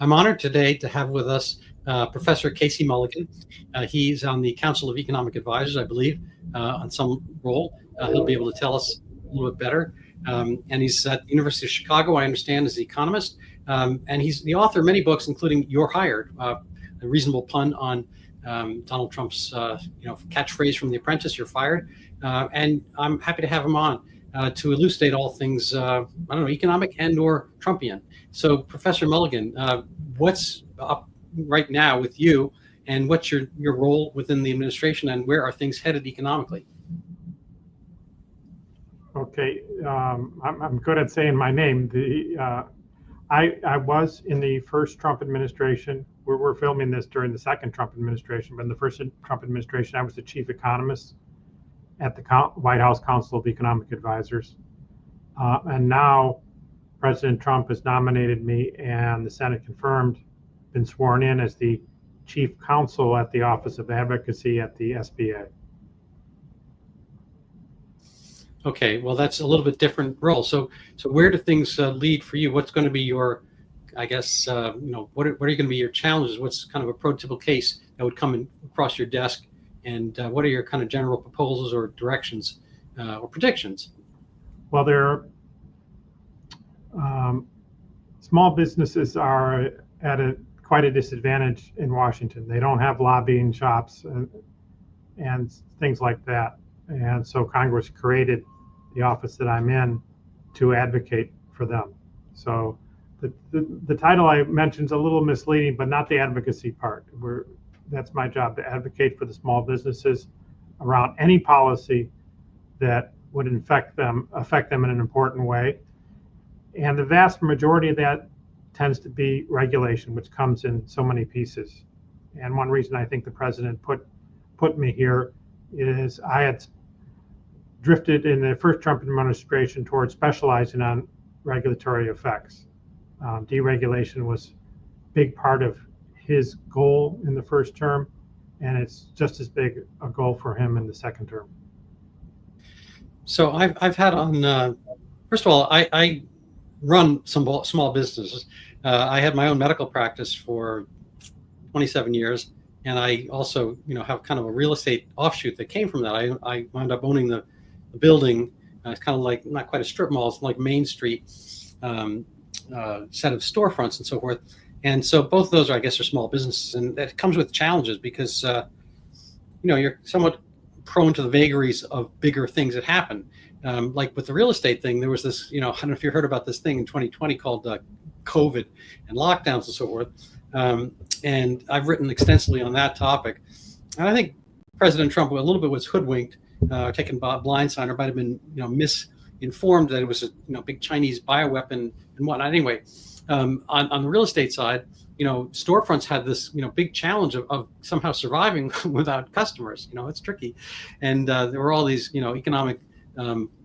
I'm honored today to have with us Professor Casey Mulligan. He's on the Council of Economic Advisors, I believe, on some role. He'll be able to tell us a little bit better. And he's at the University of Chicago, I understand, as the economist. And he's the author of many books, including You're Hired, a reasonable pun on Donald Trump's catchphrase from The Apprentice, You're Fired. And I'm happy to have him on to elucidate all things, economic and or Trumpian. So Professor Mulligan, what's up right now with you, and what's your role within the administration, and where are things headed economically? Okay, I'm good at saying my name. I was in the first Trump administration. We're filming this during the second Trump administration, but in the first Trump administration, I was the chief economist at the White House Council of Economic Advisors. And now President Trump has nominated me, and the Senate confirmed, been sworn in as the chief counsel at the Office of Advocacy at the SBA. Okay, well, that's a little bit different role. So where do things lead for you? What's going to be your, I guess, what are you going to be your challenges? What's kind of a prototypical case that would come across your desk? And what are your kind of general proposals or directions or predictions? Well, small businesses are at quite a disadvantage in Washington. They don't have lobbying shops and things like that. And so Congress created the office that I'm in to advocate for them. So the title I mentioned is a little misleading, but not the advocacy part. That's my job, to advocate for the small businesses around any policy that would affect them in an important way. And the vast majority of that tends to be regulation, which comes in so many pieces. And one reason I think the president put me here is I had drifted in the first Trump administration towards specializing on regulatory effects. Deregulation was a big part of his goal in the first term, and it's just as big a goal for him in the second term. So I've had on, first of all, I run some small businesses. I had my own medical practice for 27 years, and I also, have kind of a real estate offshoot that came from that. I wound up owning the building. It's kind of like, not quite a strip mall, it's like Main Street set of storefronts and so forth. And so both of those are small businesses, and that comes with challenges because, you're somewhat prone to the vagaries of bigger things that happen. Like with the real estate thing, there was this, I don't know if you heard about this thing in 2020 called COVID and lockdowns and so forth. And I've written extensively on that topic. And I think President Trump a little bit was hoodwinked, taken blindsided, or might have been, misinformed that it was a big Chinese bioweapon and whatnot. Anyway, on the real estate side, storefronts had this, big challenge of somehow surviving without customers. It's tricky. And there were all these, economic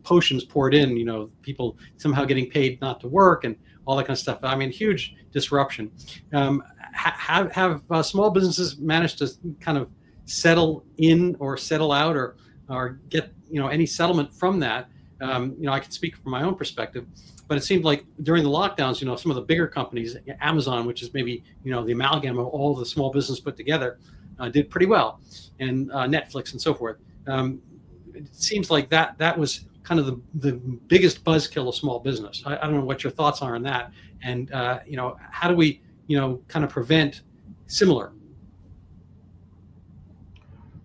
potions poured in, people somehow getting paid not to work and all that kind of stuff. I mean, huge disruption. Have small businesses managed to kind of settle in or settle out or get, any settlement from that? I can speak from my own perspective, but it seemed like during the lockdowns, some of the bigger companies, Amazon, which is maybe, the amalgam of all the small business put together, did pretty well, and Netflix and so forth. It seems like that was kind of the biggest buzzkill of small business. I don't know what your thoughts are on that, and how do we kind of prevent similar?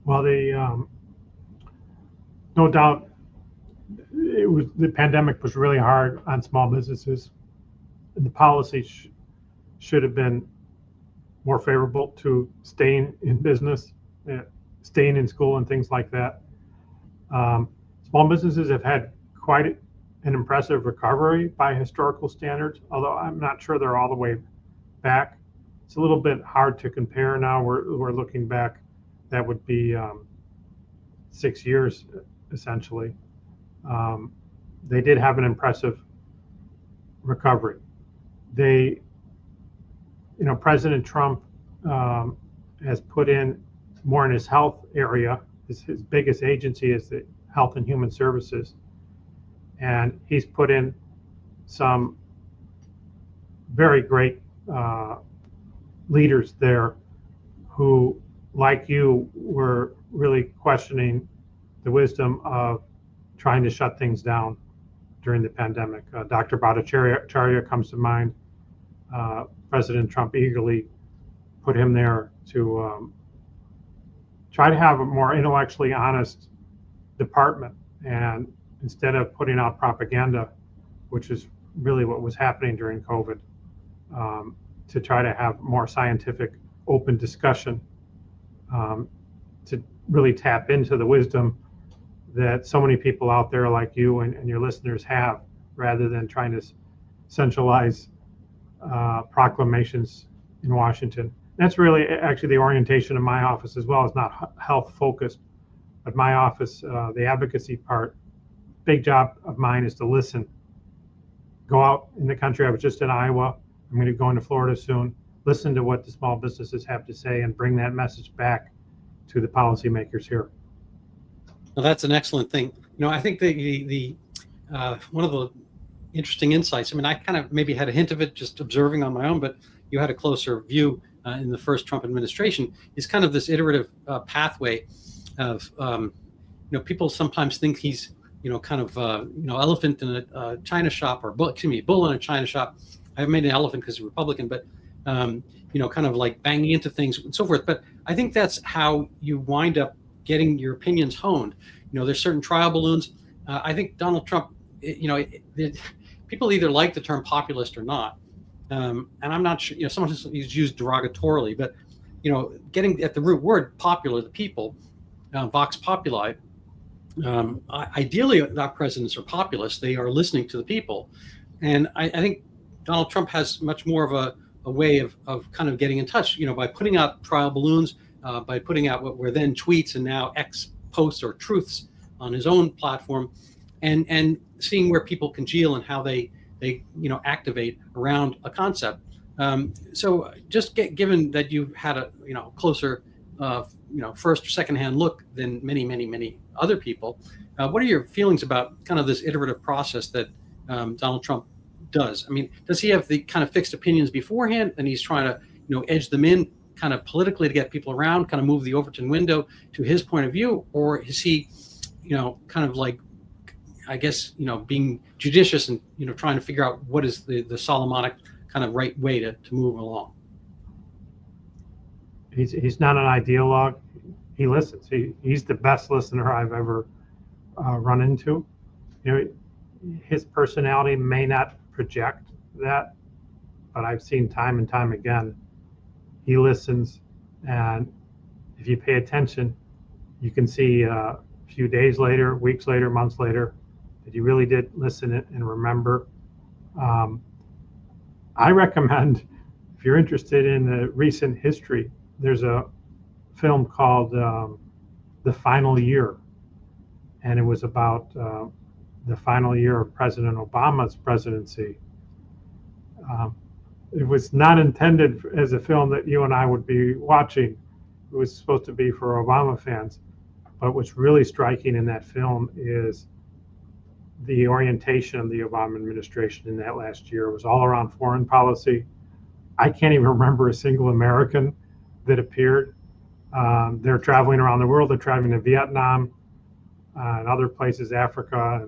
Well, no doubt, the pandemic was really hard on small businesses. The policy should have been more favorable to staying in business, staying in school, and things like that. Small businesses have had quite an impressive recovery by historical standards, although I'm not sure they're all the way back. It's a little bit hard to compare now. We're looking back. That would be 6 years, essentially. They did have an impressive recovery. President Trump has put in more in his health area. His biggest agency is the Health and Human Services. And he's put in some very great leaders there who, like you, were really questioning the wisdom of trying to shut things down during the pandemic. Dr. Bhattacharya comes to mind. President Trump eagerly put him there to try to have a more intellectually honest department, and instead of putting out propaganda, which is really what was happening during COVID, to try to have more scientific, open discussion, to really tap into the wisdom that so many people out there like you and your listeners have, rather than trying to centralize proclamations in Washington. That's really actually the orientation of my office as well. It's not health focused, but my office, the advocacy part, big job of mine is to listen. Go out in the country. I was just in Iowa. I'm going to go into Florida soon. Listen to what the small businesses have to say and bring that message back to the policymakers here. Well, that's an excellent thing. I think the one of the interesting insights, I mean, I kind of maybe had a hint of it just observing on my own, but you had a closer view in the first Trump administration, is kind of this iterative pathway of, people sometimes think he's, kind of, elephant in a China shop, or bull in a China shop. I made an elephant because he's Republican, but, kind of like banging into things and so forth. But I think that's how you wind up getting your opinions honed. There's certain trial balloons. I think Donald Trump, people either like the term populist or not. And I'm not sure, someone who's used derogatorily, but, getting at the root word, popular, the people, vox populi, ideally not presidents or populists, they are listening to the people. And I think Donald Trump has much more of a way of kind of getting in touch, by putting out trial balloons, by putting out what were then tweets and now X posts or truths on his own platform, and seeing where people congeal and how they activate around a concept. So just given that you've had a closer first or secondhand look than many other people, what are your feelings about kind of this iterative process that Donald Trump does? I mean, does he have the kind of fixed opinions beforehand and he's trying to edge them in kind of politically to get people around, kind of move the Overton window to his point of view, or is he kind of like, I guess, being judicious and, trying to figure out what is the Solomonic kind of right way to move along? He's not an ideologue. He listens. He's the best listener I've ever run into. His personality may not project that, but I've seen time and time again, he listens. And if you pay attention, you can see a few days later, weeks later, months later, that he really did listen and remember. I recommend, if you're interested in the recent history, there's a film called The Final Year, and it was about the final year of President Obama's presidency. It was not intended as a film that you and I would be watching. It was supposed to be for Obama fans. But what's really striking in that film is the orientation of the Obama administration in that last year. It was all around foreign policy. I can't even remember a single American that appeared. They're traveling around the world. They're traveling to Vietnam and other places, Africa,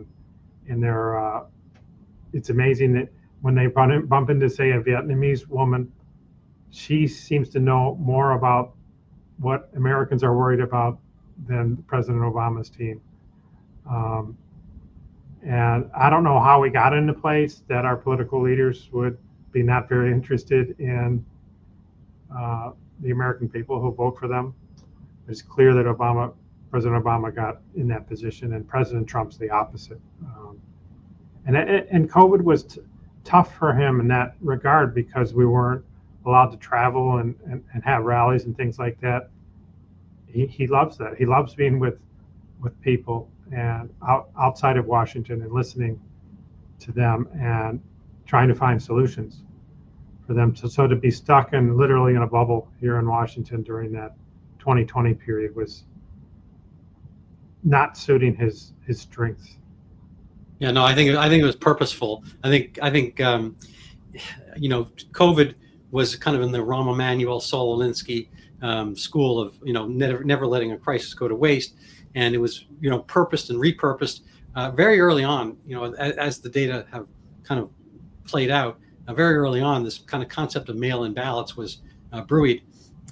and they're. It's amazing that when they bump into, say, a Vietnamese woman, she seems to know more about what Americans are worried about than President Obama's team. And I don't know how we got into place that our political leaders would be not very interested in the American people who vote for them. It's clear that President Obama got in that position, and President Trump's the opposite. And COVID was tough for him in that regard because we weren't allowed to travel and have rallies and things like that. He loves that. He loves being with people and outside of Washington and listening to them and trying to find solutions for them. So to be stuck and literally in a bubble here in Washington during that 2020 period was not suiting his strengths. Yeah, no, I think it was purposeful. I think COVID was kind of in the Rahm Emanuel Saul Alinsky school of, never letting a crisis go to waste. And it was, purposed and repurposed very early on, as the data have kind of played out. Very early on, this kind of concept of mail-in ballots was brewed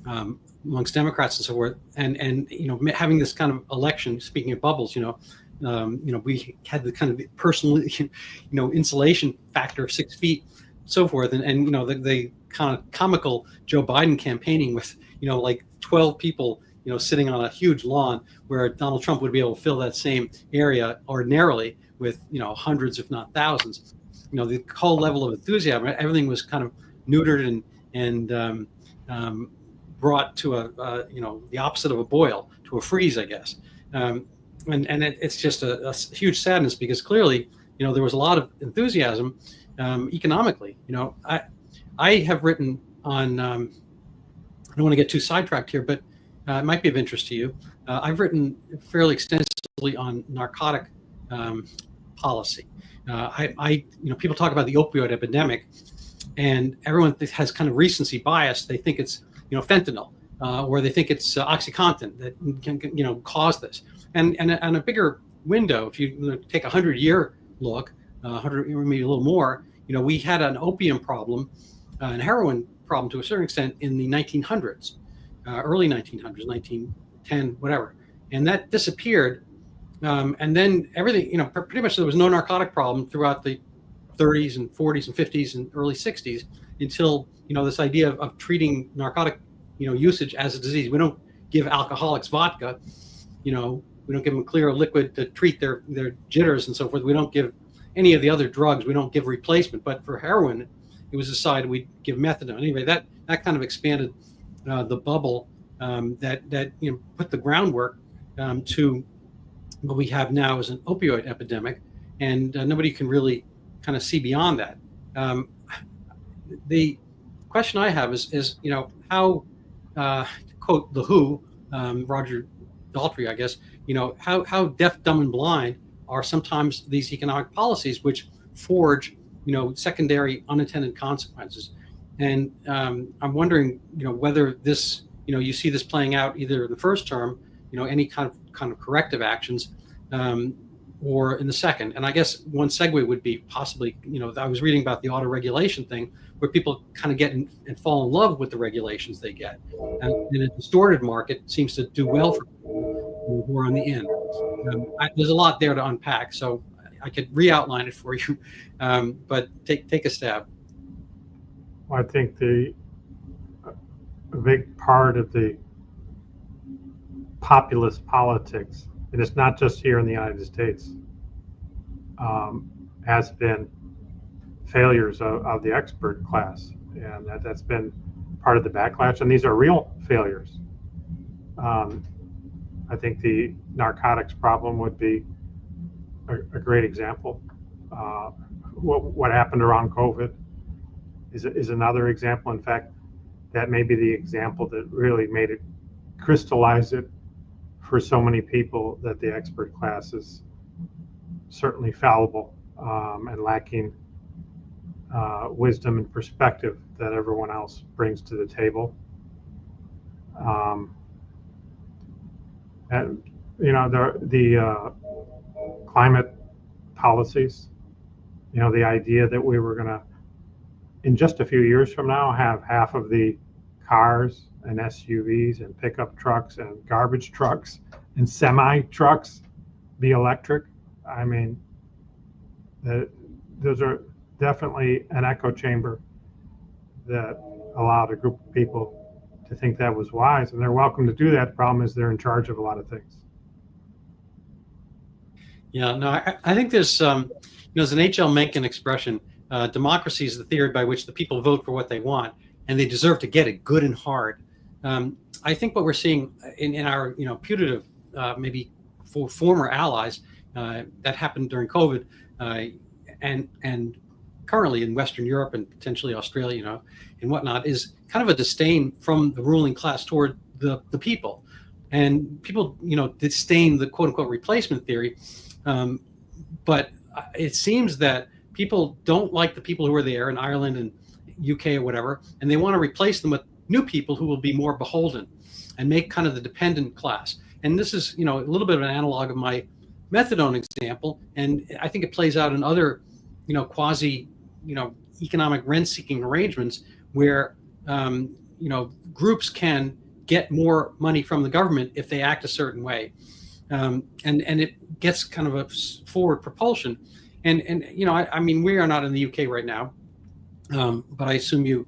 amongst Democrats and so forth. And having this kind of election, speaking of bubbles, we had the kind of personal, insulation factor of 6 feet, so forth, and the kind of comical Joe Biden campaigning with like 12 people sitting on a huge lawn, where Donald Trump would be able to fill that same area ordinarily with hundreds if not thousands. The whole level of enthusiasm, everything was kind of neutered and brought to the opposite of a boil, to a freeze, I guess. And it's just a huge sadness, because clearly there was a lot of enthusiasm economically. I have written on, I don't want to get too sidetracked here, but it might be of interest to you. I've written fairly extensively on narcotic policy. People talk about the opioid epidemic, and everyone has kind of recency bias. They think it's fentanyl, or they think it's OxyContin that can cause this. And a bigger window, if you take 100-year look, 100, maybe a little more, we had an opium problem, and heroin problem to a certain extent in the 1900s, early 1900s, 1910, whatever, and that disappeared. And then everything, pretty much there was no narcotic problem throughout the 30s and 40s and 50s and early 60s, until this idea of treating narcotic usage as a disease. We don't give alcoholics vodka, we don't give them clear liquid to treat their jitters and so forth. We don't give any of the other drugs. We don't give replacement. But for heroin, it was decided we'd give methadone. Anyway, that kind of expanded the bubble that put the groundwork to what we have now as an opioid epidemic, and nobody can really kind of see beyond that. The question I have is how, to quote the Who, Roger Daltrey, I guess, how deaf, dumb, and blind are sometimes these economic policies, which forge secondary unintended consequences. And I'm wondering whether this you see this playing out either in the first term, any kind of corrective actions, or in the second. And I guess one segue would be possibly, I was reading about the auto regulation thing, where people kind of get and fall in love with the regulations they get. And in a distorted market, it seems to do well for people who are on the end. There's a lot there to unpack, so I could re-outline it for you, but take a stab. Well, I think a big part of the populist politics, and it's not just here in the United States, has been failures of the expert class, and that's been part of the backlash, and these are real failures. I think the narcotics problem would be a great example. What happened around COVID is another example. In fact, that may be the example that really made it crystallize it for so many people, that the expert class is certainly fallible and lacking wisdom and perspective that everyone else brings to the table. And the climate policies, the idea that we were going to, in just a few years from now, have half of the cars and SUVs and pickup trucks and garbage trucks and semi trucks be electric. I mean, those are definitely an echo chamber that allowed a group of people to think that was wise, and they're welcome to do that. The problem is they're in charge of a lot of things. Yeah, no, I think there's there's an H.L. Mencken expression, democracy is the theory by which the people vote for what they want, and they deserve to get it good and hard. I think what we're seeing in our putative, maybe for former allies, that happened during COVID, and currently in Western Europe and potentially Australia, and whatnot, is kind of a disdain from the ruling class toward the people, and people disdain the quote unquote replacement theory, but it seems that people don't like the people who are there in Ireland and UK or whatever, and they want to replace them with new people who will be more beholden and make kind of the dependent class. And this is, a little bit of an analog of my methadone example, and I think it plays out in other, quasi, economic rent-seeking arrangements where, groups can get more money from the government if they act a certain way, and it gets kind of a forward propulsion. And I mean, we are not in the UK right now, but I assume you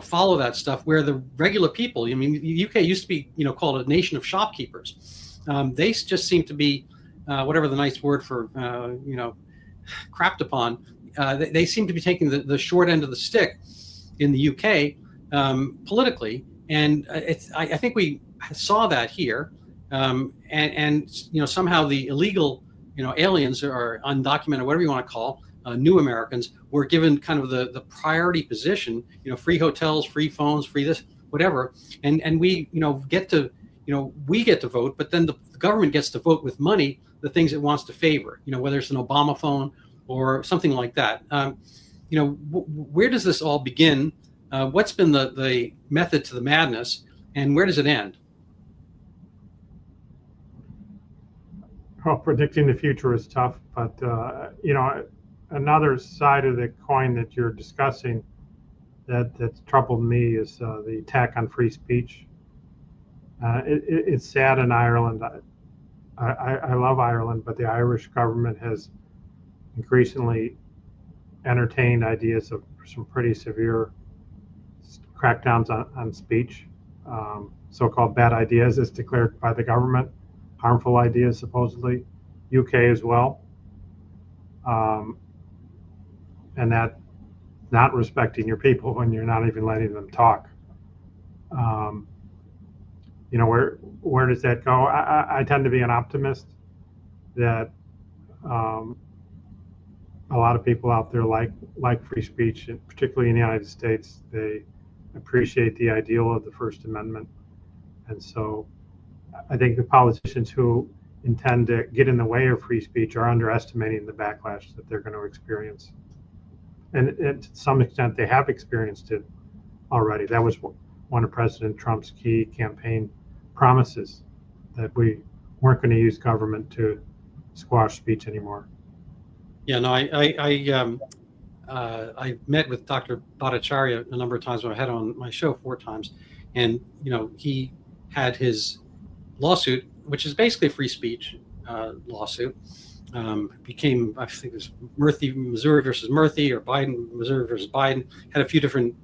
follow that stuff where the regular people. I mean, the UK used to be called a nation of shopkeepers. They just seem to be whatever the nice word for crapped upon. They seem to be taking the short end of the stick in the UK politically, and I think we saw that here, and somehow the illegal aliens or undocumented, whatever you want to call new Americans, were given kind of the priority position, free hotels, free phones, free this, whatever, and we get to vote, but then the government gets to vote with money the things it wants to favor, whether it's an Obama phone or something like that. Where does this all begin? What's been the method to the madness, and where does it end? Well, predicting the future is tough, but another side of the coin that you're discussing that's troubled me is the attack on free speech. It's sad in Ireland. I love Ireland, but the Irish government has increasingly entertained ideas of some pretty severe crackdowns on speech, so-called bad ideas as declared by the government, harmful ideas supposedly, UK as well, and that not respecting your people when you're not even letting them talk. Where does that go? I tend to be an optimist that a lot of people out there like free speech, and particularly in the United States. They appreciate the ideal of the First Amendment, and so I think the politicians who intend to get in the way of free speech are underestimating the backlash that they're going to experience, and to some extent they have experienced it already. That was one of President Trump's key campaign promises, that we weren't going to use government to squash speech anymore. Yeah, no, I met with Dr. Bhattacharya a number of times when I had on my show 4 times, and he had his lawsuit, which is basically a free speech lawsuit. Became, I think it was Murthy, Missouri versus Murthy, or Biden, Missouri versus Biden. Had a few different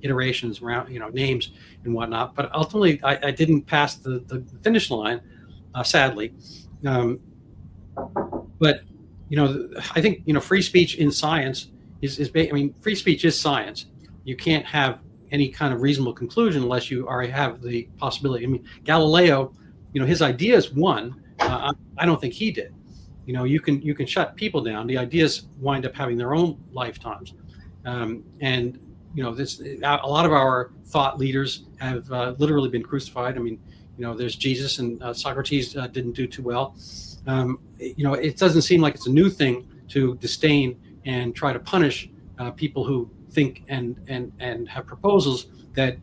iterations around, names and whatnot. But ultimately, I didn't pass the finish line, sadly. But I think free speech in science is free speech is science. You can't have any kind of reasonable conclusion unless you already have the possibility. I mean, Galileo, his ideas won. I don't think he did. You can shut people down. The ideas wind up having their own lifetimes, and this a lot of our thought leaders have literally been crucified. I mean, there's Jesus, and Socrates didn't do too well. It doesn't seem like it's a new thing to disdain and try to punish people who think and have proposals that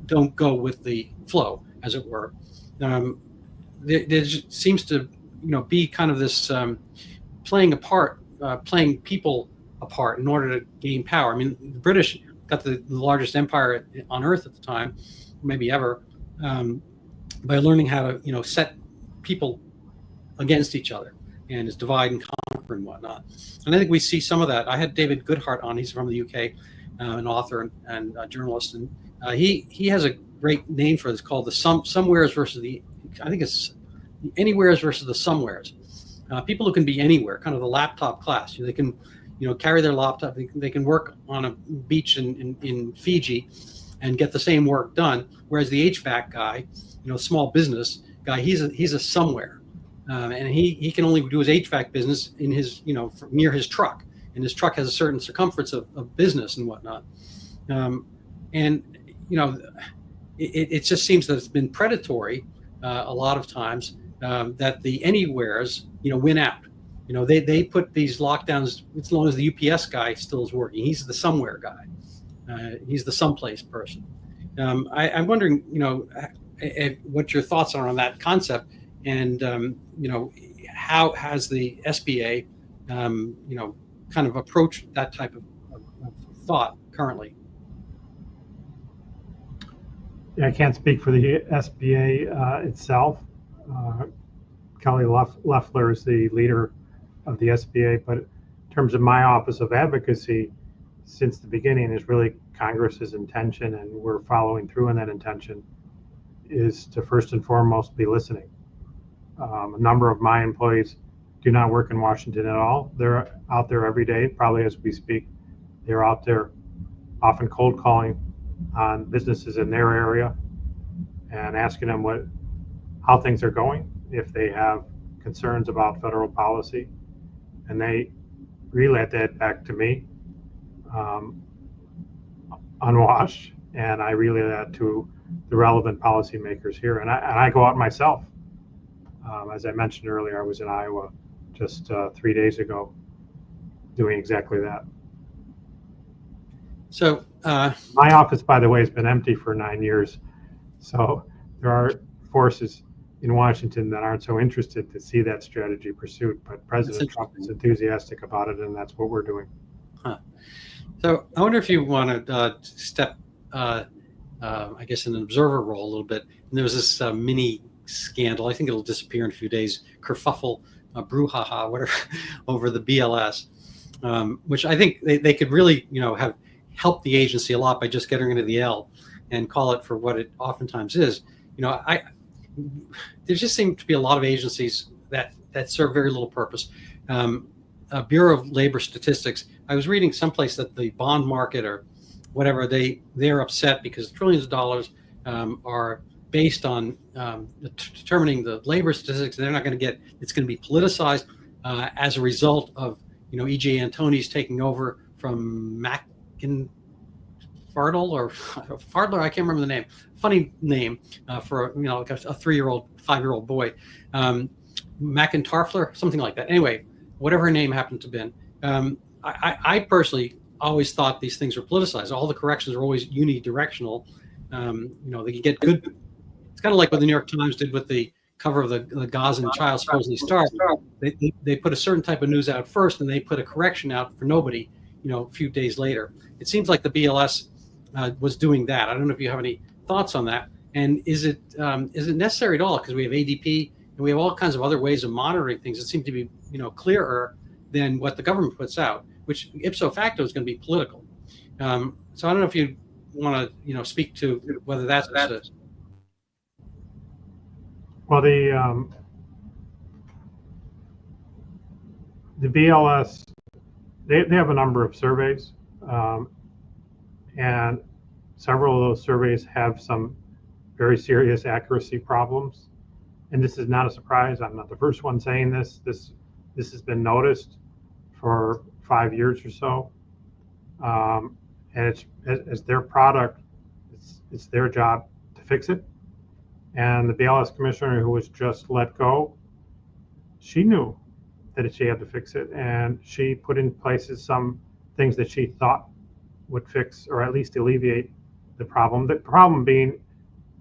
don't go with the flow, as it were. There seems to be kind of this playing people apart in order to gain power. I mean, the British got the largest empire on earth at the time, maybe ever, by learning how to set people against each other and is divide and conquer and whatnot. And I think we see some of that. I had David Goodhart on. He's from the UK, an author and a journalist, and he has a great name for this called the somewheres versus the, I think it's the anywheres versus the somewheres. People who can be anywhere, kind of the laptop class. They can carry their laptop. They can work on a beach in Fiji and get the same work done. Whereas the HVAC guy, small business guy, he's a somewhere. And he can only do his HVAC business in his, near his truck. And his truck has a certain circumference of business and whatnot. It just seems that it's been predatory a lot of times, that the anywheres, win out. They put these lockdowns as long as the UPS guy still is working. He's the somewhere guy. He's the someplace person. I'm wondering, what your thoughts are on that concept, and how has the SBA, kind of approached that type of thought currently? I can't speak for the SBA itself. Kelly Loeffler is the leader of the SBA, but in terms of my Office of Advocacy, since the beginning is really Congress's intention, and we're following through on that intention, is to first and foremost be listening. A number of my employees do not work in Washington at all. They're out there every day, probably as we speak. They're out there often cold calling on businesses in their area and asking them how things are going, if they have concerns about federal policy, and they relay that back to me, unwashed, and I relay that to the relevant policymakers here. And I go out myself. As I mentioned earlier, I was in Iowa just 3 days ago doing exactly that. So my office, by the way, has been empty for 9 years. So there are forces in Washington that aren't so interested to see that strategy pursued. But President Trump is enthusiastic about it, and that's what we're doing. Huh. So I wonder if you want to step, I guess, in an observer role a little bit. And there was this mini scandal. I think it'll disappear in a few days. Kerfuffle, brouhaha, whatever, over the BLS, which I think they could really, have helped the agency a lot by just getting rid of the L and call it for what it oftentimes is. There just seem to be a lot of agencies that serve very little purpose. Bureau of Labor Statistics, I was reading someplace that the bond market or whatever, they're upset because trillions of dollars are based on determining the labor statistics, and they're not going to get, it's going to be politicized as a result of, E.J. Antoni's taking over from Fardle or Fardler, I can't remember the name. Funny name for like a 3-year-old, 5-year-old boy, McIntarfler, something like that. Anyway, whatever her name happened to be. I personally always thought these things were politicized. All the corrections are always unidirectional. They can get good. It's kind of like what the New York Times did with the cover of the Gazan child supposedly starved. They put a certain type of news out first, and they put a correction out for nobody. A few days later. It seems like the BLS was doing that. I don't know if you have any thoughts on that. And is it necessary at all? Because we have ADP and we have all kinds of other ways of monitoring things that seem to be clearer than what the government puts out, which ipso facto is going to be political. So I don't know if you want to speak to whether that's well, the BLS. They have a number of surveys, and several of those surveys have some very serious accuracy problems. And this is not a surprise. I'm not the first one saying this. This has been noticed for 5 years or so. And it's as their product, it's their job to fix it. And the BLS commissioner who was just let go, she knew that she had to fix it, and she put in places some things that she thought would fix or at least alleviate the problem. The problem being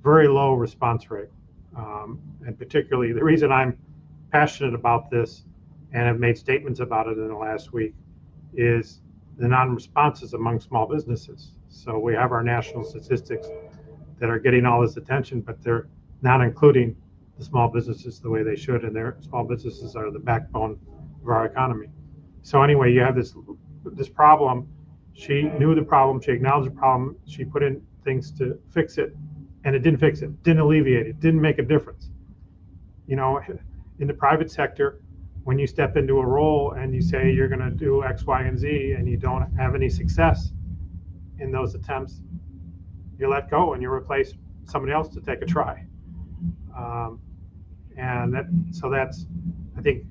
very low response rate, and particularly the reason I'm passionate about this and have made statements about it in the last week is the non-responses among small businesses. So we have our national statistics that are getting all this attention, but they're not including the small businesses the way they should, and their small businesses are the backbone of our economy. So anyway, you have this problem. She knew the problem, she acknowledged the problem, she put in things to fix it, and it didn't fix it, didn't alleviate it, didn't make a difference. In the private sector, when you step into a role and you say you're going to do X, Y, and Z, and you don't have any success in those attempts, you're let go and you replace somebody else to take a try. So that's, I think,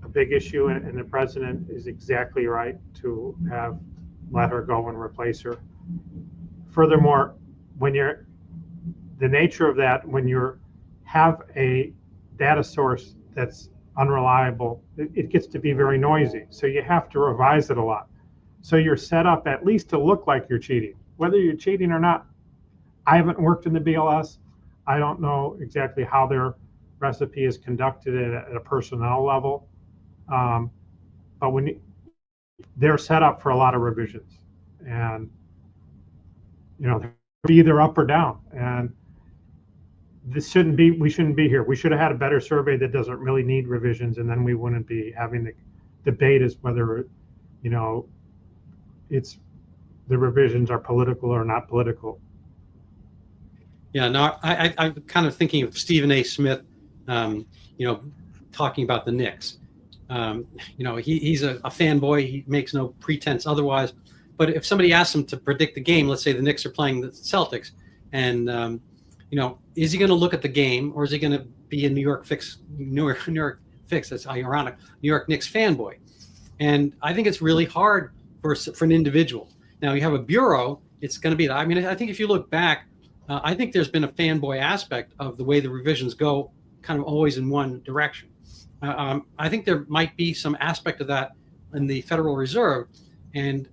a big issue, and the president is exactly right to have let her go and replace her. Furthermore, when the nature of that, when you have a data source that's unreliable, it gets to be very noisy. So you have to revise it a lot. So you're set up at least to look like you're cheating. Whether you're cheating or not, I haven't worked in the BLS. I don't know exactly how their recipe is conducted at a personnel level. But they're set up for a lot of revisions, and they're either up or down. And we shouldn't be here. We should have had a better survey that doesn't really need revisions, and then we wouldn't be having the debate as whether it's the revisions are political or not political. Yeah, no, I'm kind of thinking of Stephen A. Smith, talking about the Knicks. He's a fanboy. He makes no pretense otherwise. But if somebody asks him to predict the game, let's say the Knicks are playing the Celtics, and is he going to look at the game, or is he going to be a New York Fix? That's ironic. New York Knicks fanboy, and I think it's really hard for an individual. Now you have a bureau. It's going to be that. I mean, I think if you look back, I think there's been a fanboy aspect of the way the revisions go, kind of always in one direction. I think there might be some aspect of that in the Federal Reserve, and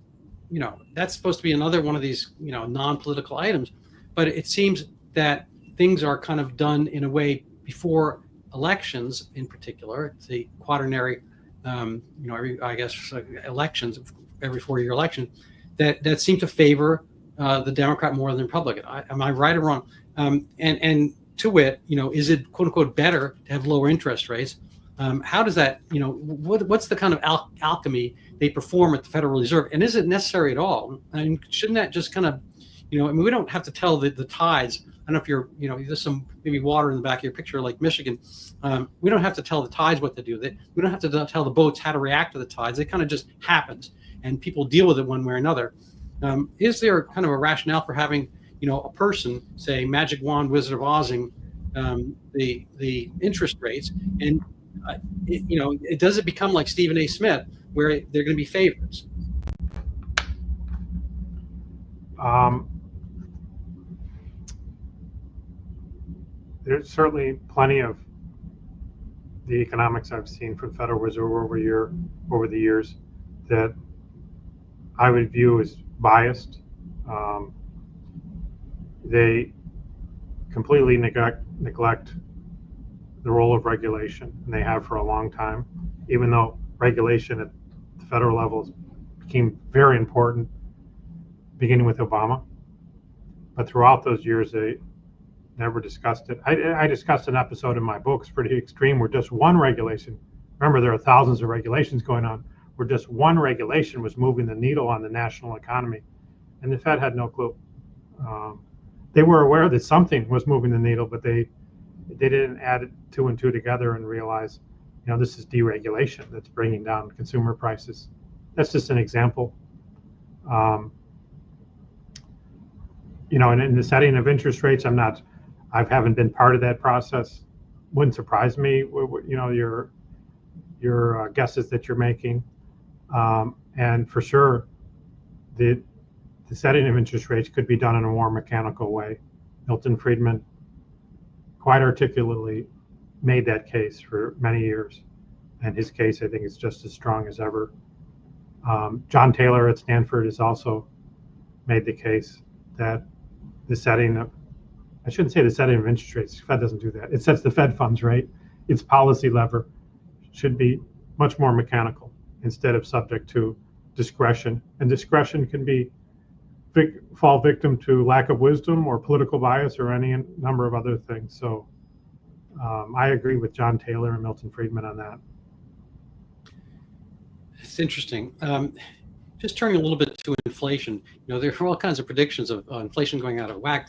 that's supposed to be another one of these non-political items. But it seems that things are kind of done in a way before elections, in particular, the quaternary, elections, every 4-year election, that seem to favor the Democrat more than the Republican. Am I right or wrong? And to wit, is it quote unquote better to have lower interest rates? How does that, what's the kind of alchemy they perform at the Federal Reserve? And is it necessary at all? I mean, shouldn't that just kind of, we don't have to tell the tides. I don't know if you're, there's some maybe water in the back of your picture like Michigan. We don't have to tell the tides what to do. We don't have to tell the boats how to react to the tides. It kind of just happens, and people deal with it one way or another. Is there kind of a rationale for having, a person, say, Magic Wand, Wizard of Ozing, the interest rates, and does it become like Stephen A. Smith, where they're going to be favorites? There's certainly plenty of the economics I've seen from Federal Reserve over the years that I would view as biased. They completely neglect the role of regulation, and they have for a long time, even though regulation at the federal level became very important beginning with Obama. But throughout those years, they never discussed it. I discussed an episode in my book, it's pretty extreme, where just one regulation, remember there are thousands of regulations going on, where just one regulation was moving the needle on the national economy, and the Fed had no clue. They were aware that something was moving the needle, but they didn't add 2 and 2 together and realize, this is deregulation that's bringing down consumer prices. That's just an example. And in the setting of interest rates, I haven't been part of that process. Wouldn't surprise me, your guesses that you're making. And for sure, the setting of interest rates could be done in a more mechanical way. Milton Friedman quite articulately made that case for many years, and his case, I think, is just as strong as ever. John Taylor at Stanford has also made the case that I shouldn't say the setting of interest rates, the Fed doesn't do that. It sets the Fed funds rate. Its policy lever should be much more mechanical instead of subject to discretion. And discretion can fall victim to lack of wisdom or political bias or any number of other things. So I agree with John Taylor and Milton Friedman on that. It's interesting. Just turning a little bit to inflation, there are all kinds of predictions of inflation going out of whack.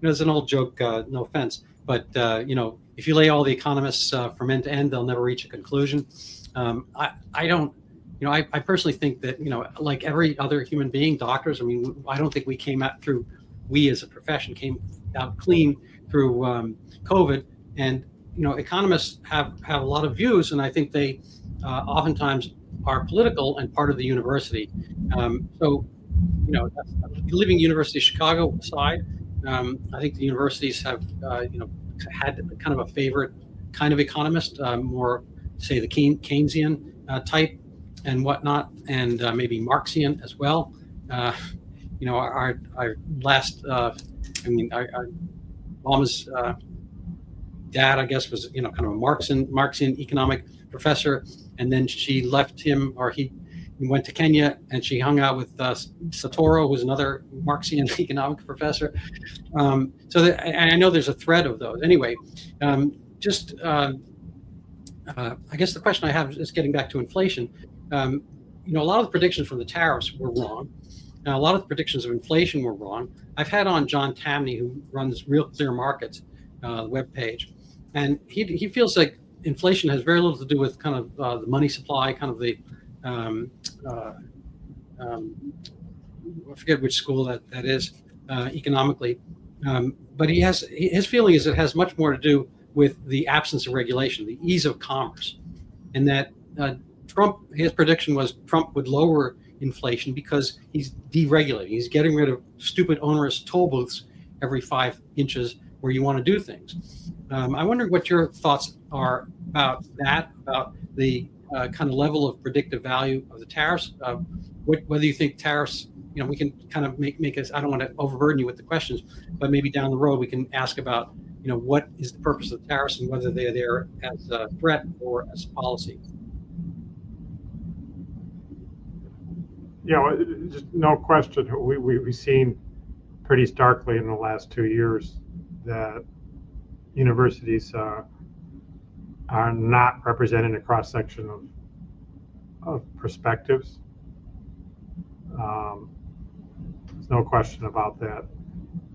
It's an old joke, no offense, but if you lay all the economists from end to end, they'll never reach a conclusion. I personally think that, like every other human being, doctors, I don't think we as a profession came out clean through COVID. And, economists have a lot of views, and I think they oftentimes are political and part of the university. Leaving University of Chicago aside, I think the universities have, had kind of a favorite kind of economist, more, say, the Keynesian type. and whatnot, and maybe Marxian as well. Uh, our last, our Obama's dad, I guess, was kind of a Marxian economic professor, and then she left him, or he went to Kenya, and she hung out with Satoru, who's another Marxian economic professor. And I know there's a thread of those. Anyway, just I guess the question I have is getting back to inflation. A lot of the predictions from the tariffs were wrong. Now, a lot of the predictions of inflation were wrong. I've had on John Tamny, who runs Real Clear Markets webpage, and he feels like inflation has very little to do with kind of the money supply, kind of the I forget which school that is economically, but his feeling is it has much more to do with the absence of regulation, the ease of commerce, and that his prediction was Trump would lower inflation because he's deregulating. He's getting rid of stupid, onerous toll booths every 5 inches where you want to do things. I wonder what your thoughts are about that, about the kind of level of predictive value of the tariffs, whether you think tariffs, we can kind of make us, I don't want to overburden you with the questions, but maybe down the road we can ask about, what is the purpose of the tariffs and whether they're there as a threat or as policy. Yeah, just no question. We've seen pretty starkly in the last 2 years that universities are not representing a cross section of perspectives. There's no question about that.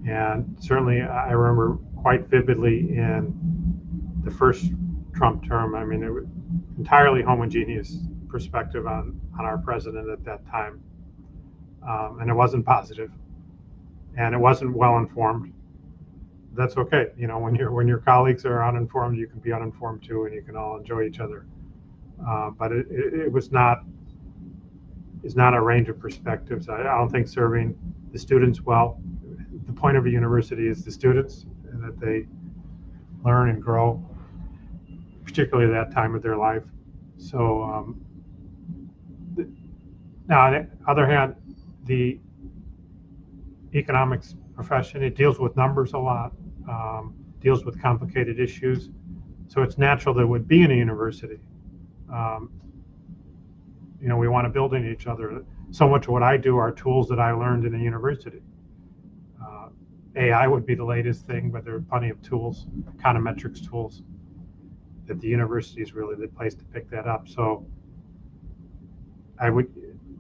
And certainly I remember quite vividly in the first Trump term, it was entirely homogeneous perspective on our president at that time. And it wasn't positive, and it wasn't well informed. That's okay. When your colleagues are uninformed, you can be uninformed too, and you can all enjoy each other. But it was not a range of perspectives. I don't think serving the students well. The point of a university is the students, and that they learn and grow, particularly at that time of their life. So now, on the other hand, the economics profession, it deals with numbers a lot, deals with complicated issues. So it's natural that it would be in a university. We want to build in each other. So much of what I do are tools that I learned in a university. AI would be the latest thing, but there are plenty of tools, econometrics tools, that the university is really the place to pick that up. So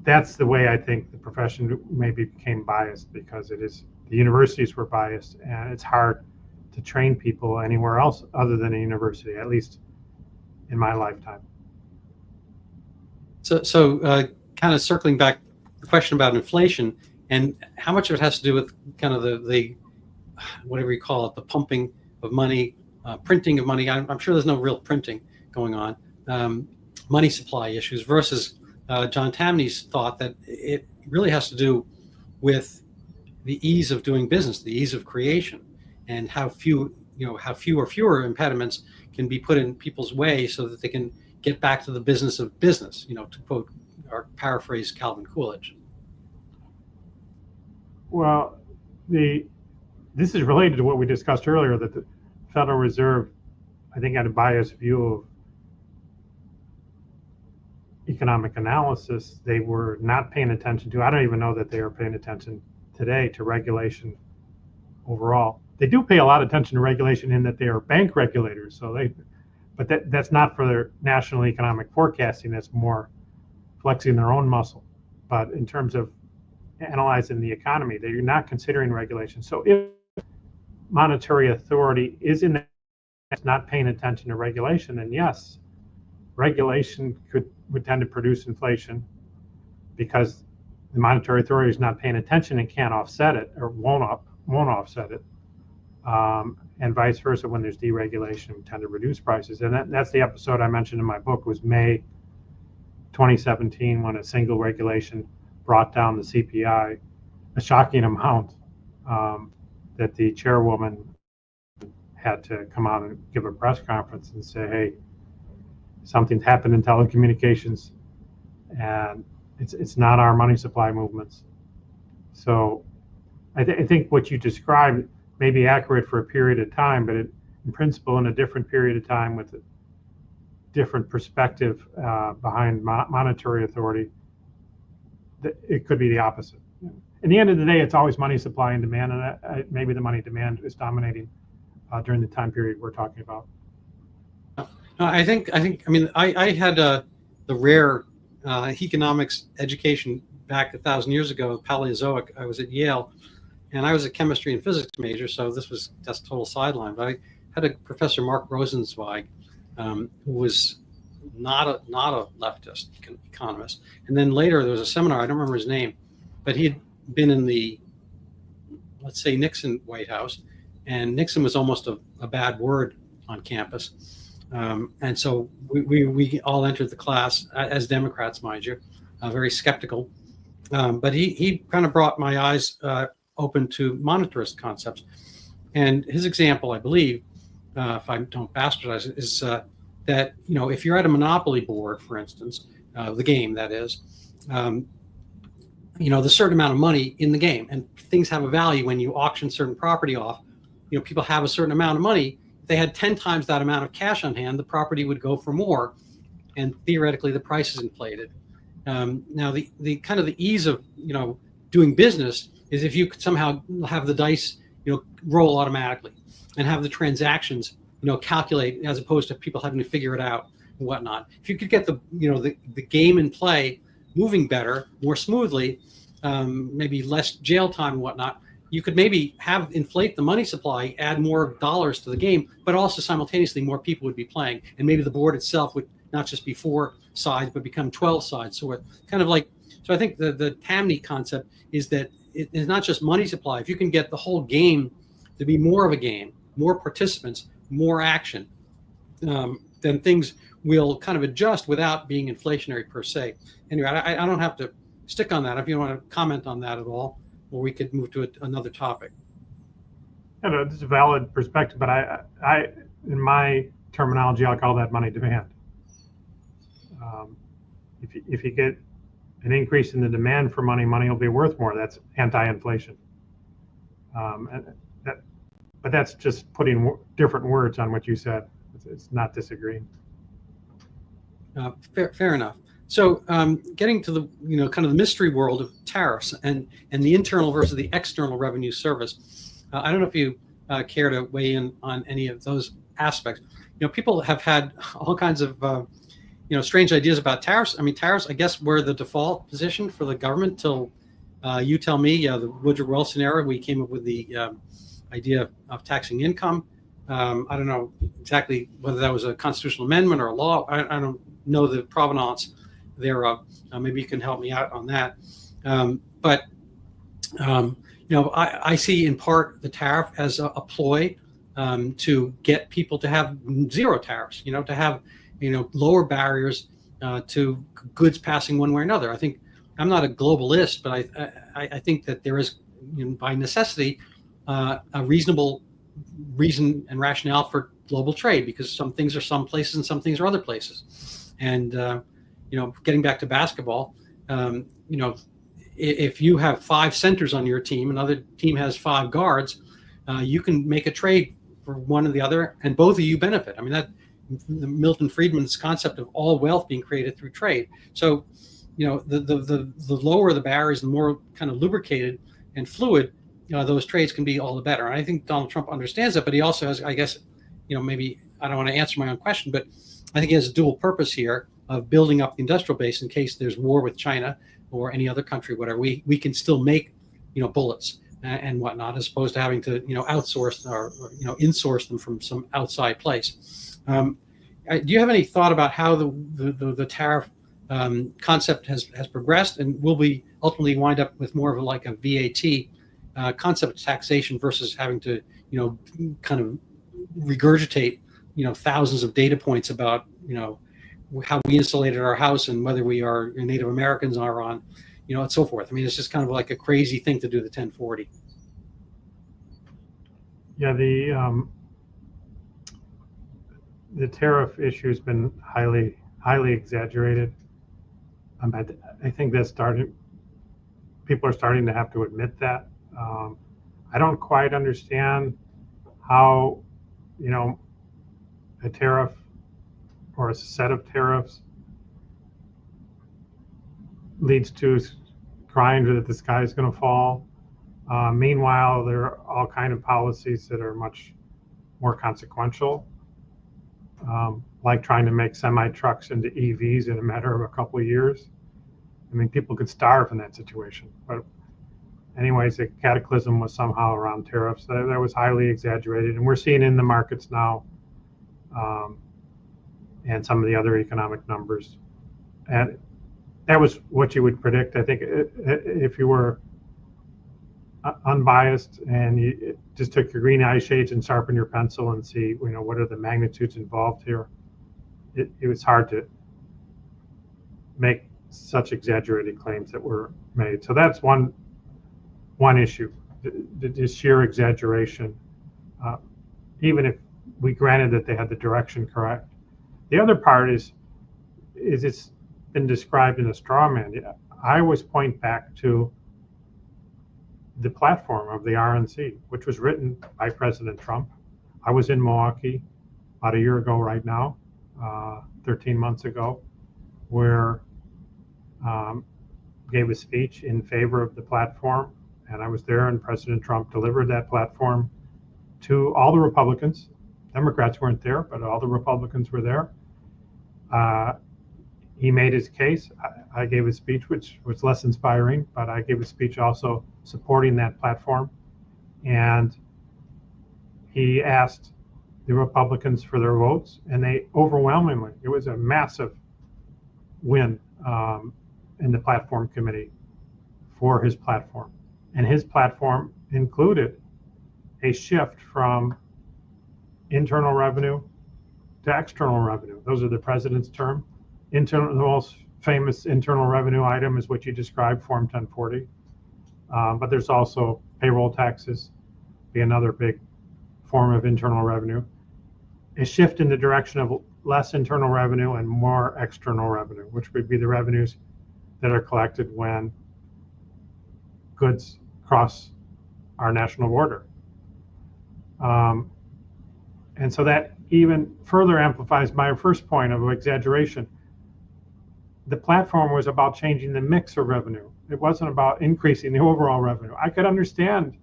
that's the way I think the profession maybe became biased, because the universities were biased, and it's hard to train people anywhere else other than a university, at least in my lifetime. So kind of circling back the question about inflation and how much of it has to do with kind of the whatever you call it, the pumping of money, printing of money. I'm sure there's no real printing going on, money supply issues versus John Tamny's thought that it really has to do with the ease of doing business, the ease of creation, and how fewer impediments can be put in people's way so that they can get back to the business of business, to quote or paraphrase Calvin Coolidge. Well, this is related to what we discussed earlier, that the Federal Reserve, I think, had a biased view of economic analysis. They were not paying attention to, I don't even know that they are paying attention today to regulation overall. They do pay a lot of attention to regulation in that they are bank regulators, but that's not for their national economic forecasting. That's more flexing their own muscle. But in terms of analyzing the economy, they're not considering regulation. So if monetary authority is not paying attention to regulation, then yes, regulation would tend to produce inflation, because the monetary authority is not paying attention and can't offset it, or won't offset it. And vice versa, when there's deregulation, we tend to reduce prices. And that's the episode I mentioned in my book, was May 2017, when a single regulation brought down the CPI, a shocking amount, that the chairwoman had to come out and give a press conference and say, hey, something's happened in telecommunications. and it's not our money supply movements. So I think what you described may be accurate for a period of time, but in principle, in a different period of time with a different perspective behind monetary authority, it could be the opposite. In the end of the day, it's always money supply and demand, and maybe the money demand is dominating during the time period we're talking about. I mean, I had the rare economics education back 1,000 years ago, Paleozoic. I was at Yale, and I was a chemistry and physics major, so this was just total sideline. But I had a professor, Mark Rosenzweig, who was not a leftist economist. And then later there was a seminar, I don't remember his name, but he had been in the, let's say, Nixon White House, and Nixon was almost a bad word on campus. And so we all entered the class as Democrats, mind you, very skeptical. But he kind of brought my eyes open to monetarist concepts. And his example, I believe, if I don't bastardize it, is that, you know, if you're at a monopoly board, for instance, the game that is, you know, there's a certain amount of money in the game, and things have a value when you auction certain property off. You know, people have a certain amount of money. If they had 10 times that amount of cash on hand, the property would go for more, and theoretically the price is inflated. Now, the kind of the ease of, you know, doing business is if you could somehow have the dice, you know, roll automatically and have the transactions, you know, calculate, as opposed to people having to figure it out and whatnot. If you could get the, you know, the game in play moving better, more smoothly, maybe less jail time and whatnot, you could maybe inflate the money supply, add more dollars to the game, but also simultaneously more people would be playing, and maybe the board itself would not just be 4 sides but become 12 sides. So kind of like, so I think the Tammany concept is that it is not just money supply. If you can get the whole game to be more of a game, more participants, more action, then things will kind of adjust without being inflationary per se. Anyway, I don't have to stick on that. If you want to comment on that at all, or we could move to another topic. I know, this is a valid perspective, but I in my terminology, I'll call that money demand. If you get an increase in the demand for money, money will be worth more. That's anti-inflation. But that's just putting different words on what you said. It's not disagreeing. Fair enough. So getting to the, you know, kind of the mystery world of tariffs and the internal versus the external revenue service. I don't know if you care to weigh in on any of those aspects. You know, people have had all kinds of you know, strange ideas about tariffs. I mean, tariffs, I guess, were the default position for the government till you tell me, the Woodrow Wilson era. We came up with the idea of taxing income. I don't know exactly whether that was a constitutional amendment or a law. I don't know the provenance thereof. Maybe you can help me out on that. But you know, I see in part the tariff as a ploy to get people to have zero tariffs. You know, to have, you know, lower barriers to goods passing one way or another. I think, I'm not a globalist, but I think that there is, you know, by necessity, a reasonable reason and rationale for global trade, because some things are some places and some things are other places. And you know, getting back to basketball, you know, if you have 5 centers on your team, another team has 5 guards, you can make a trade for one or the other, and both of you benefit. I mean, that Milton Friedman's concept of all wealth being created through trade. So, you know, the lower the barriers, the more kind of lubricated and fluid those trades can be, all the better. And I think Donald Trump understands that, but he also has, I guess, you know, maybe I don't want to answer my own question, but I think he has a dual purpose here of building up the industrial base in case there's war with China or any other country, whatever. We can still make, you know, bullets and whatnot, as opposed to having to, you know, outsource or you know, insource them from some outside place. Do you have any thought about how the tariff concept has progressed, and will we ultimately wind up with more of a VAT concept of taxation versus having to, you know, kind of regurgitate, you know, thousands of data points about, you know, how we insulated our house and whether we are Native Americans are on, you know, and so forth. I mean, it's just kind of like a crazy thing to do, the 1040. Yeah, the tariff issue has been highly exaggerated. I think that's starting. People are starting to have to admit that. I don't quite understand how, a tariff or a set of tariffs leads to crying that the sky is going to fall. Meanwhile, there are all kind of policies that are much more consequential, like trying to make semi-trucks into EVs in a matter of a couple of years. I mean, people could starve in that situation. But anyways, the cataclysm was somehow around tariffs. That was highly exaggerated, and we're seeing in the markets now, and some of the other economic numbers. And that was what you would predict. I think if you were unbiased and you just took your green eye shades and sharpened your pencil and see, what are the magnitudes involved here, it was hard to make such exaggerated claims that were made. So that's one issue, the sheer exaggeration, even if we granted that they had the direction correct. The other part is it's been described in a straw man. I always point back to the platform of the RNC, which was written by President Trump. I was in Milwaukee about a year ago right now, 13 months ago, where gave a speech in favor of the platform, and I was there, and President Trump delivered that platform to all the Republicans. Democrats weren't there, but all the Republicans were there. He made his case. I gave a speech which was less inspiring, but I gave a speech also supporting that platform. And he asked the Republicans for their votes, and they overwhelmingly, it was a massive win in the platform committee for his platform. And his platform included a shift from internal revenue to external revenue. Those are the president's term. The most famous internal revenue item is what you described, Form 1040. But there's also payroll taxes, be another big form of internal revenue. A shift in the direction of less internal revenue and more external revenue, which would be the revenues that are collected when goods cross our national border. And so that even further amplifies my first point of exaggeration. The platform was about changing the mix of revenue. It wasn't about increasing the overall revenue. I could understand,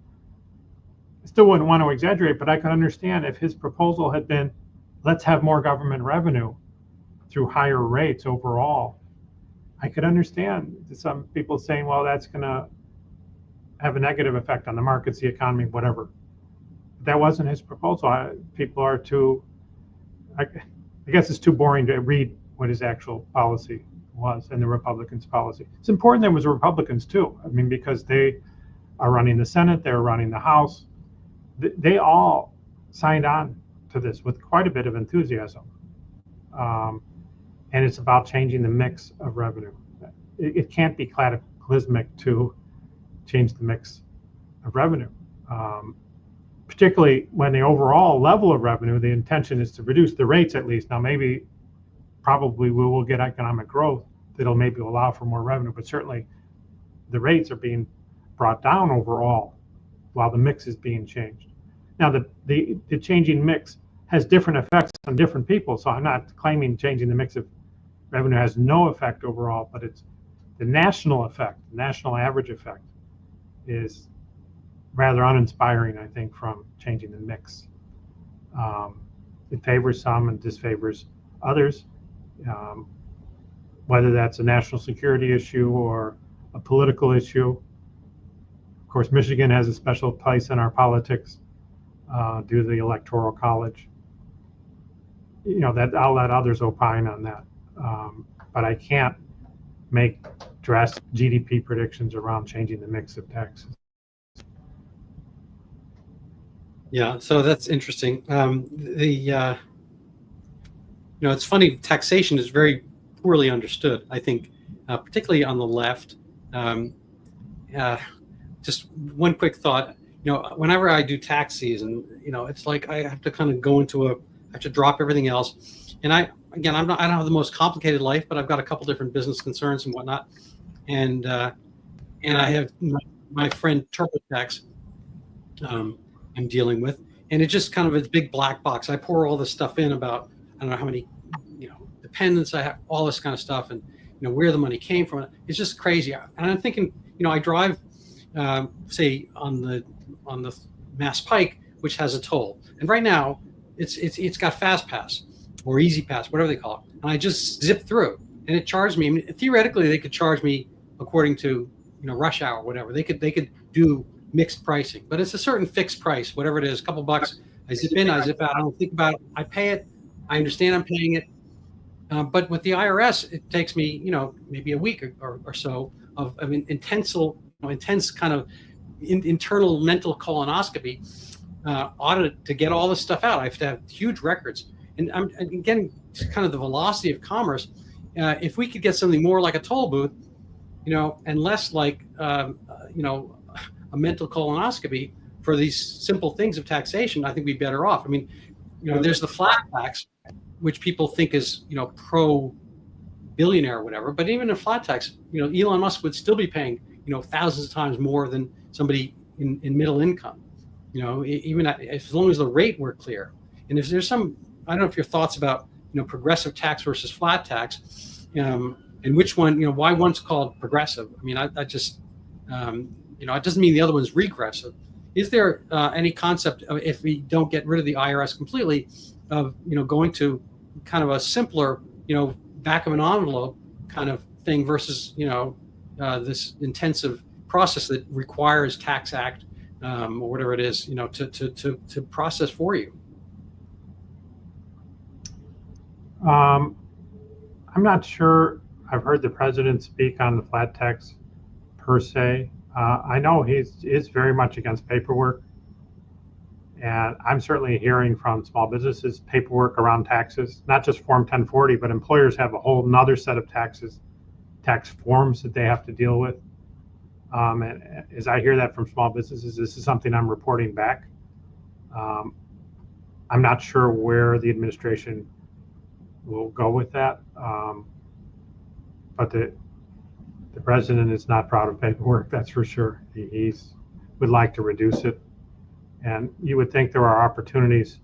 I still wouldn't want to exaggerate, but I could understand if his proposal had been, let's have more government revenue through higher rates overall. I could understand some people saying, well, that's going to have a negative effect on the markets, the economy, whatever. That wasn't his proposal. People are too, I guess it's too boring to read what his actual policy was and the Republicans' policy. It's important there was Republicans too. I mean, because they are running the Senate, they're running the House. They all signed on to this with quite a bit of enthusiasm. And it's about changing the mix of revenue. It can't be cataclysmic to change the mix of revenue. Particularly when the overall level of revenue, the intention is to reduce the rates at least. Now, probably we will get economic growth that'll maybe allow for more revenue, but certainly the rates are being brought down overall while the mix is being changed. Now, the changing mix has different effects on different people, so I'm not claiming changing the mix of revenue has no effect overall, but it's the national effect, the national average effect is rather uninspiring, I think, from changing the mix. It favors some and disfavors others, whether that's a national security issue or a political issue. Of course, Michigan has a special place in our politics due to the Electoral College. That I'll let others opine on that, but I can't make drastic GDP predictions around changing the mix of taxes. Yeah, so that's interesting. It's funny. Taxation is very poorly understood, I think, particularly on the left. Just one quick thought. Whenever I do tax season, it's like I have to kind of I have to drop everything else And I don't have the most complicated life, but I've got a couple different business concerns and whatnot. And I have my friend TurboTax I'm dealing with, and it's just kind of a big black box. I pour all this stuff in about, I don't know how many, dependents I have, all this kind of stuff, and where the money came from. It's just crazy. And I'm thinking, I drive, say on the Mass Pike, which has a toll, and right now it's got Fast Pass or Easy Pass, whatever they call it, and I just zip through, and it charged me. I mean, theoretically, they could charge me according to rush hour, whatever. They could do mixed pricing, but it's a certain fixed price, whatever it is, a couple bucks. I zip in, I zip out. I don't think about it. I pay it. I understand I'm paying it. But with the IRS, it takes me, maybe a week or so of intense kind of internal mental colonoscopy audit to get all this stuff out. I have to have huge records. And again, kind of the velocity of commerce. If we could get something more like a toll booth, and less like, a mental colonoscopy for these simple things of taxation, I think we'd be better off. I mean, there's the flat tax, which people think is, pro billionaire or whatever. But even a flat tax, Elon Musk would still be paying, thousands of times more than somebody in middle income, even as long as the rate were clear. And if there's some, I don't know if your thoughts about, progressive tax versus flat tax, and which one, why one's called progressive. I mean, I just, it doesn't mean the other one's regressive. Is there any concept of, if we don't get rid of the IRS completely, of going to kind of a simpler, back of an envelope kind of thing versus this intensive process that requires Tax Act or whatever it is, to process for you? I'm not sure. I've heard the president speak on the flat tax per se. I know he is very much against paperwork, and I'm certainly hearing from small businesses paperwork around taxes, not just Form 1040, but employers have a whole nother set of tax forms that they have to deal with. And as I hear that from small businesses, this is something I'm reporting back. I'm not sure where the administration will go with that, but the president is not proud of paperwork, that's for sure. He would like to reduce it. And you would think there are opportunities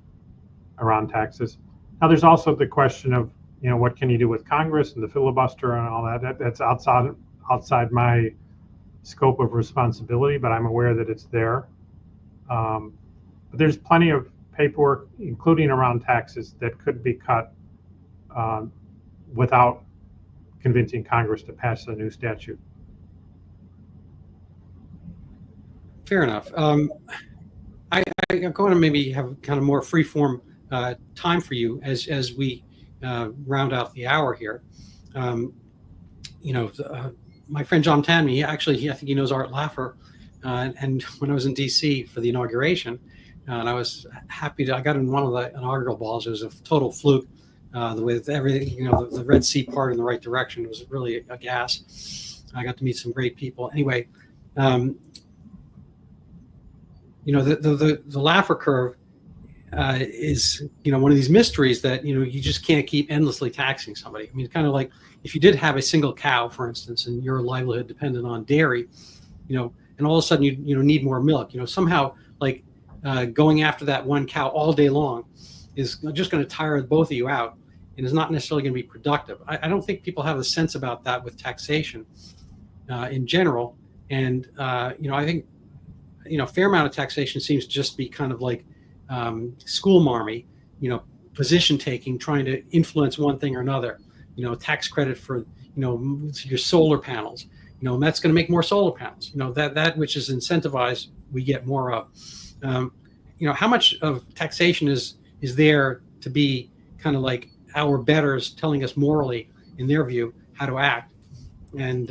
around taxes. Now, there's also the question of, what can you do with Congress and the filibuster and all that? That's outside my scope of responsibility, but I'm aware that it's there. But there's plenty of paperwork, including around taxes, that could be cut without convincing Congress to pass a new statute. Fair enough. I'm going to maybe have kind of more free-form time for you as we round out the hour here. My friend John Tanmi, I think he knows Art Laffer, and when I was in D.C. for the inauguration, and I was happy I got in one of the inaugural balls. It was a total fluke. With everything, the Red Sea part in the right direction, was really a gas. I got to meet some great people. Anyway, the Laffer curve is, one of these mysteries that, you just can't keep endlessly taxing somebody. I mean, it's kind of like if you did have a single cow, for instance, and your livelihood depended on dairy, and all of a sudden you need more milk, somehow like going after that one cow all day long is just going to tire both of you out and is not necessarily going to be productive. I don't think people have a sense about that with taxation in general. And, I think, a fair amount of taxation seems to just be kind of like school marmy, position taking, trying to influence one thing or another, tax credit for, your solar panels, and that's going to make more solar panels, that which is incentivized, we get more of. How much of taxation is there to be kind of like our betters telling us morally, in their view, how to act, and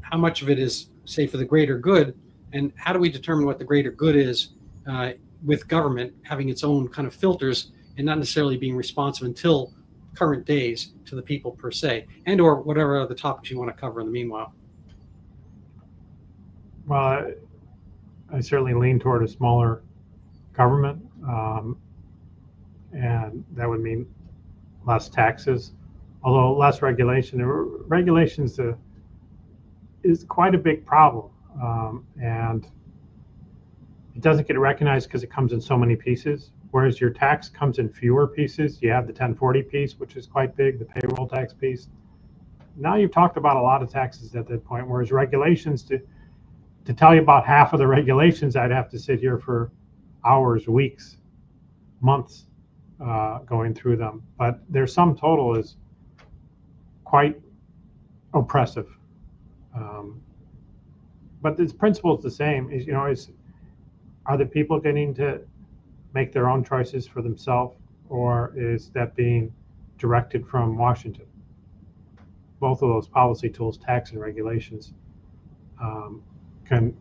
how much of it is, say, for the greater good, and how do we determine what the greater good is with government having its own kind of filters and not necessarily being responsive until current days to the people per se, and or whatever other topics you want to cover in the meanwhile? Well, I certainly lean toward a smaller government, and that would mean less taxes, although less regulation. Regulations is quite a big problem, and it doesn't get recognized because it comes in so many pieces, whereas your tax comes in fewer pieces. You have the 1040 piece, which is quite big, the payroll tax piece. Now you've talked about a lot of taxes at that point, whereas regulations, to tell you about half of the regulations, I'd have to sit here for hours, weeks, months going through them. But their sum total is quite oppressive. But its principle is the same. Are the people getting to make their own choices for themselves, or is that being directed from Washington? Both of those policy tools, tax and regulations, can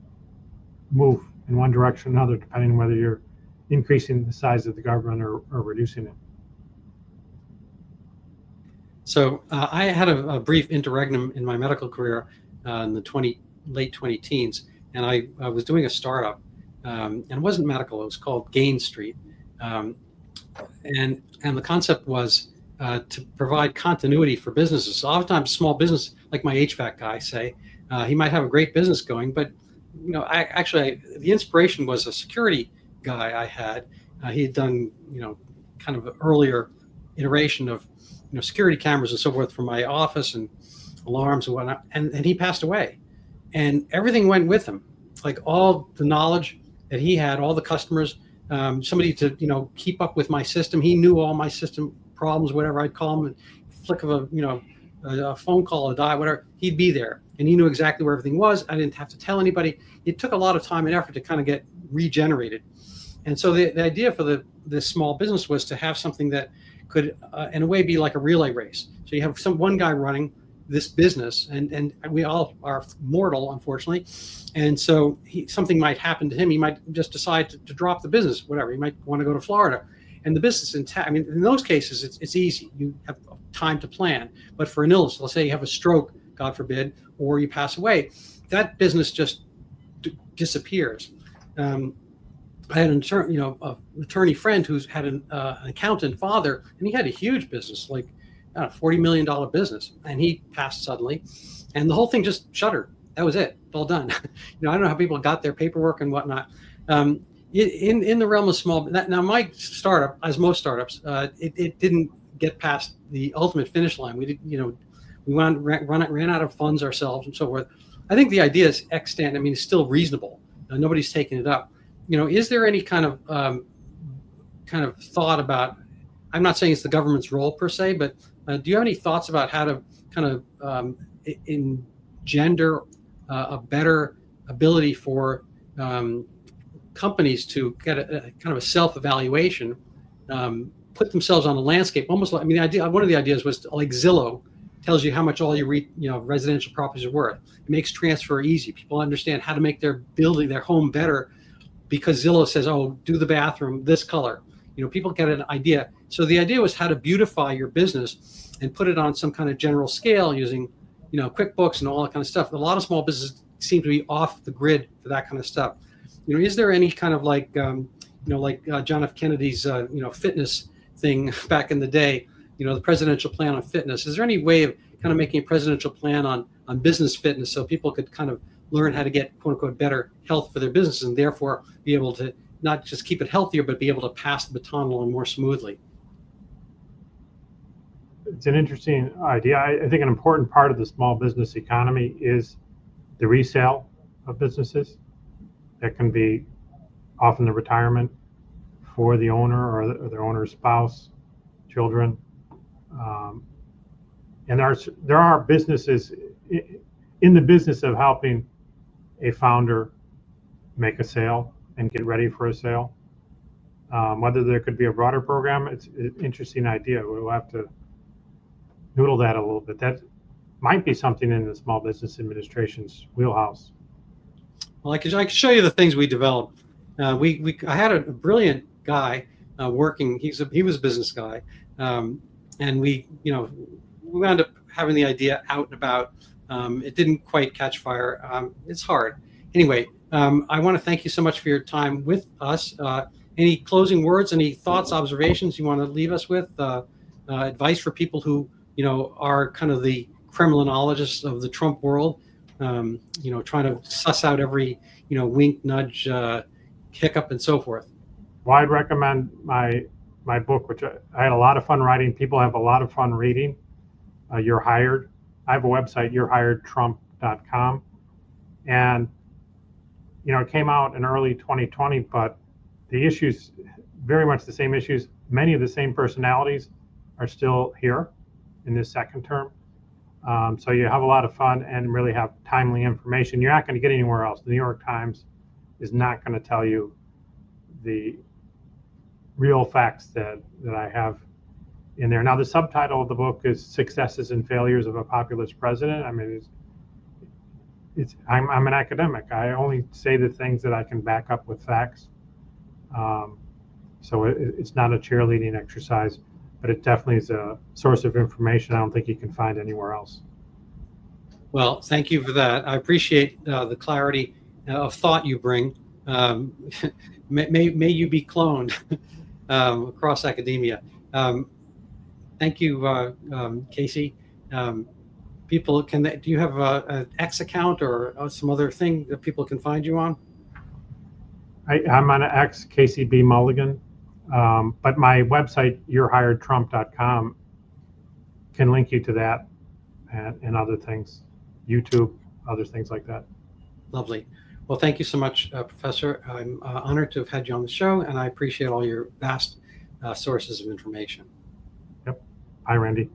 move in one direction or another, depending on whether you're increasing the size of the government or reducing it. So I had a brief interregnum in my medical career in the late 20 teens, and I was doing a startup, and it wasn't medical. It was called Gain Street, and the concept was to provide continuity for businesses. So oftentimes, small business, like my HVAC guy, say he might have a great business going, but the inspiration was a security guy I had. He had done kind of an earlier iteration of security cameras and so forth for my office and alarms and whatnot, and he passed away, and everything went with him, like all the knowledge that he had, all the customers, somebody to keep up with my system. He knew all my system problems, whatever. I'd call him, and flick of a phone call, a dial, whatever, he'd be there, and he knew exactly where everything was. I didn't have to tell anybody. It took a lot of time and effort to kind of get regenerated. And so the idea for this small business was to have something that could, in a way, be like a relay race. So you have one guy running this business, and we all are mortal, unfortunately. And so something might happen to him. He might just decide to drop the business, whatever. He might want to go to Florida, and the business intact. I mean, in those cases, it's easy. You have time to plan. But for an illness, let's say you have a stroke, God forbid, or you pass away, that business just disappears. I had an attorney friend who's had an accountant father, and he had a huge business, like a $40 million business, and he passed suddenly, and the whole thing just shuttered. That was it, all done. I don't know how people got their paperwork and whatnot. In the realm of small, now my startup, as most startups, it didn't get past the ultimate finish line. We did, we ran out of funds ourselves and so forth. I think the idea is extant. I mean, it's still reasonable. Nobody's taken it up. Is there any kind of thought about? I'm not saying it's the government's role per se, but do you have any thoughts about how to kind of engender a better ability for companies to get a kind of a self-evaluation, put themselves on a landscape, almost like, one of the ideas was like Zillow tells you how much all your residential properties are worth. It makes transfer easy. People understand how to make their home better because Zillow says, oh, do the bathroom this color. People get an idea. So the idea was how to beautify your business and put it on some kind of general scale using, QuickBooks and all that kind of stuff. A lot of small businesses seem to be off the grid for that kind of stuff. Is there any kind of like John F. Kennedy's, fitness thing back in the day, the presidential plan on fitness? Is there any way of kind of making a presidential plan on business fitness so people could kind of learn how to get, quote unquote, better health for their business and therefore be able to not just keep it healthier, but be able to pass the baton along more smoothly? It's an interesting idea. I think an important part of the small business economy is the resale of businesses. That can be often the retirement for the owner or their owner's spouse, children. And there are businesses in the business of helping a founder make a sale and get ready for a sale. Whether there could be a broader program, it's an interesting idea. We'll have to noodle that a little bit. That might be something in the Small Business Administration's wheelhouse. Well, I could show you the things we developed. I had a brilliant guy working. He was a business guy, and we wound up having the idea out and about. It didn't quite catch fire. It's hard. Anyway, I want to thank you so much for your time with us. Any closing words? Any thoughts, observations you want to leave us with advice for people who, are kind of the criminologists of the Trump world, trying to suss out every, wink, nudge, hiccup, and so forth? Well, I'd recommend my book, which I had a lot of fun writing. People have a lot of fun reading. You're Hired. I have a website, you'rehiredtrump.com. And, it came out in early 2020, but the issues, very much the same issues, many of the same personalities are still here in this second term. So you have a lot of fun and really have timely information. You're not going to get anywhere else. The New York Times is not going to tell you the real facts that I have in there. Now, the subtitle of the book is Successes and Failures of a Populist President. I mean, I'm an academic. I only say the things that I can back up with facts. So it's not a cheerleading exercise, but it definitely is a source of information I don't think you can find anywhere else. Well, thank you for that. I appreciate the clarity of thought you bring. May you be cloned across academia. Thank you, Casey. People, do you have an X account or some other thing that people can find you on? I'm on X, Casey B. Mulligan. But my website, you'rehiredtrump.com, can link you to that and other things, YouTube, other things like that. Lovely. Well, thank you so much, Professor. I'm honored to have had you on the show, and I appreciate all your vast sources of information. Yep. Bye, Randy.